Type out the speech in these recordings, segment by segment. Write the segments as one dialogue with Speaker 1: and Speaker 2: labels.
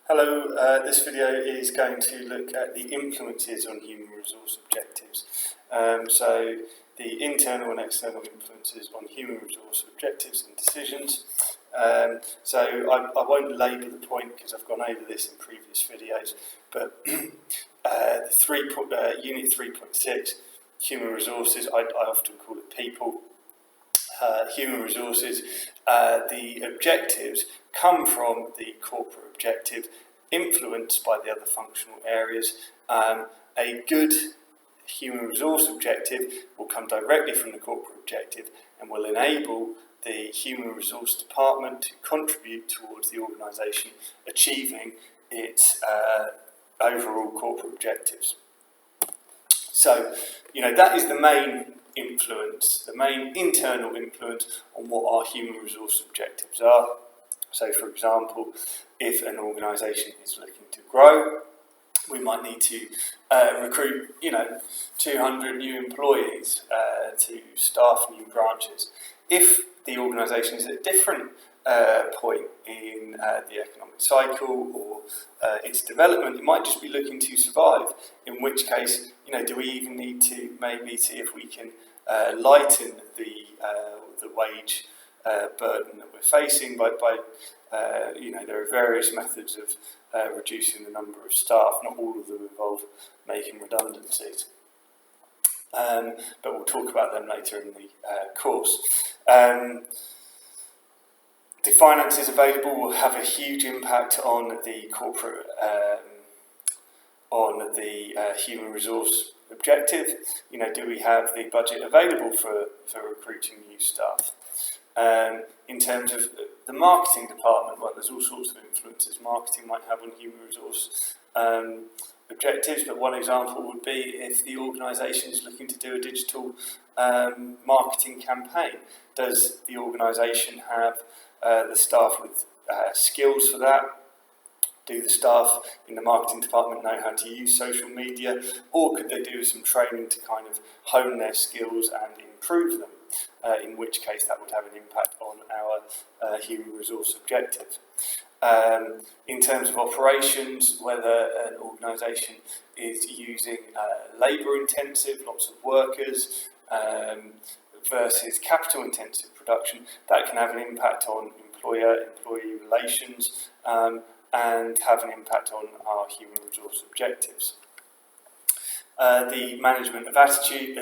Speaker 1: Hello, this video is going to look at the influences on human resource objectives. So the internal and external influences on human resource objectives and decisions. So I won't labour the point because I've gone over this in previous videos, but Unit 3.6, human resources, I often call it people. Human resources, the objectives come from the corporate objective, influenced by the other functional areas. A good human resource objective will come directly from the corporate objective and will enable the human resource department to contribute towards the organisation achieving its overall corporate objectives. So, that is the main influence, the main internal influence on what our human resource objectives are. So, for example, if an organisation is looking to grow, we might need to recruit, 200 new employees to staff new branches. If the organisation is at a different point in the economic cycle or its development, it might just be looking to survive, in which case, do we even need to maybe see if we can lighten the wage burden that we're facing by there are various methods of reducing the number of staff. Not all of them involve making redundancies, but we'll talk about them later in the course. The finances available will have a huge impact on the corporate, on the human resource objective. Do we have the budget available for recruiting new staff? In terms of the marketing department, well, there's all sorts of influences marketing might have on human resource objectives, but one example would be if the organisation is looking to do a digital marketing campaign. Does the organisation have the staff with skills for that? Do the staff in the marketing department know how to use social media, or could they do some training to kind of hone their skills and improve them? In which case that would have an impact on our human resource objective. In terms of operations, whether an organisation is using labour-intensive, lots of workers, versus capital-intensive production, that can have an impact on employer-employee relations and have an impact on our human resource objectives. The management of attitude,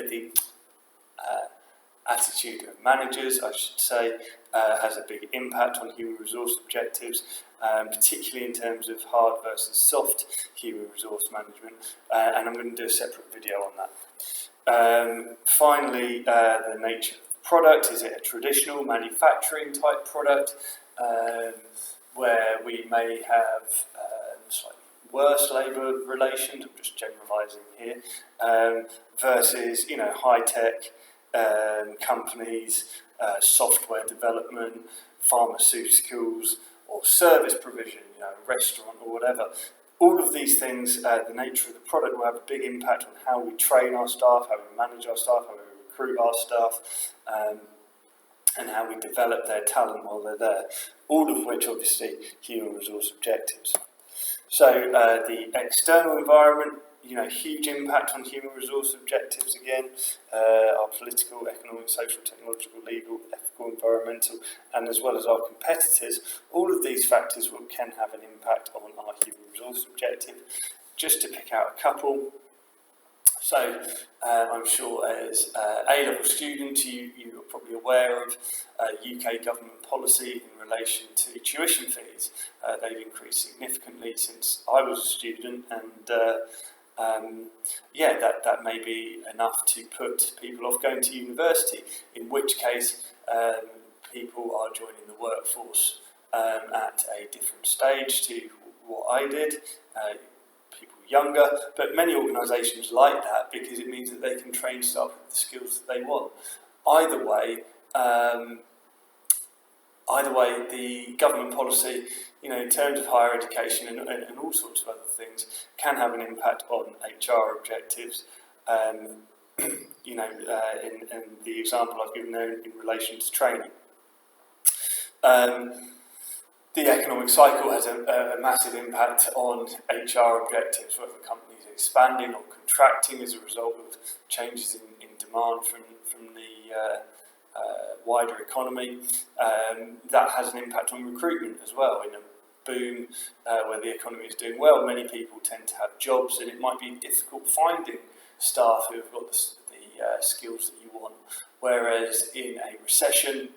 Speaker 1: attitude of managers, I should say, has a big impact on human resource objectives, particularly in terms of hard versus soft human resource management, and I'm going to do a separate video on that. Finally, the nature of the product. Is it a traditional manufacturing type product where we may have slightly worse labour relations, I'm just generalising here, versus high-tech companies, software development, pharmaceuticals, or service provision, a restaurant or whatever. All of these things, the nature of the product will have a big impact on how we train our staff, how we manage our staff, how we recruit our staff, and how we develop their talent while they're there. All of which, obviously, human resource objectives. So the external environment, huge impact on human resource objectives again, our political, economic, social, technological, legal, ethical, environmental, and as well as our competitors. All of these factors can have an impact on our human resource objective. Just to pick out a couple. So I'm sure as A-level students you are probably aware of UK government policy in relation to tuition fees. They've increased significantly since I was a student, and that may be enough to put people off going to university, in which case people are joining the workforce at a different stage to what I did, people younger, but many organisations like that because it means that they can train staff with the skills that they want. Either way, the government policy, in terms of higher education and all sorts of other things, can have an impact on HR objectives. In the example I've given there in relation to training. The economic cycle has a massive impact on HR objectives, whether a company is expanding or contracting as a result of changes in demand from the wider economy. That has an impact on recruitment as well. In a boom where the economy is doing well, many people tend to have jobs, and it might be difficult finding staff who have got the skills that you want. Whereas in a recession,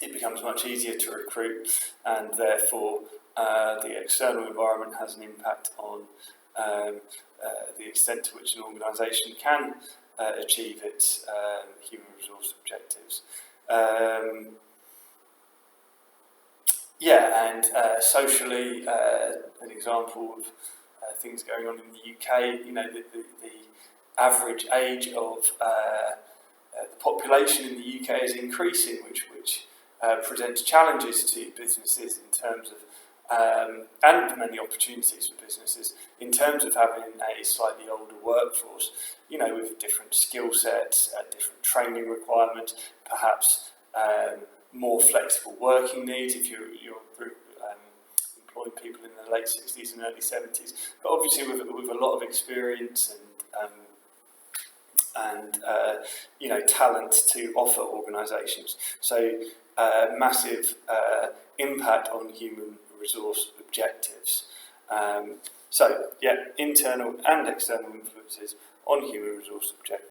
Speaker 1: it becomes much easier to recruit, and therefore the external environment has an impact on the extent to which an organisation can achieve its human resource objectives. Socially, an example of things going on in the UK, the average age of the population in the UK is increasing, which presents challenges to businesses in terms of, and many opportunities for businesses in terms of having a slightly older workforce, with different skill sets, different training requirements, perhaps more flexible working needs if you're employing people in the late 60s and early 70s, but obviously with a lot of experience and talent to offer organisations. So massive impact on human resource objectives. Internal and external influences on human resource objectives.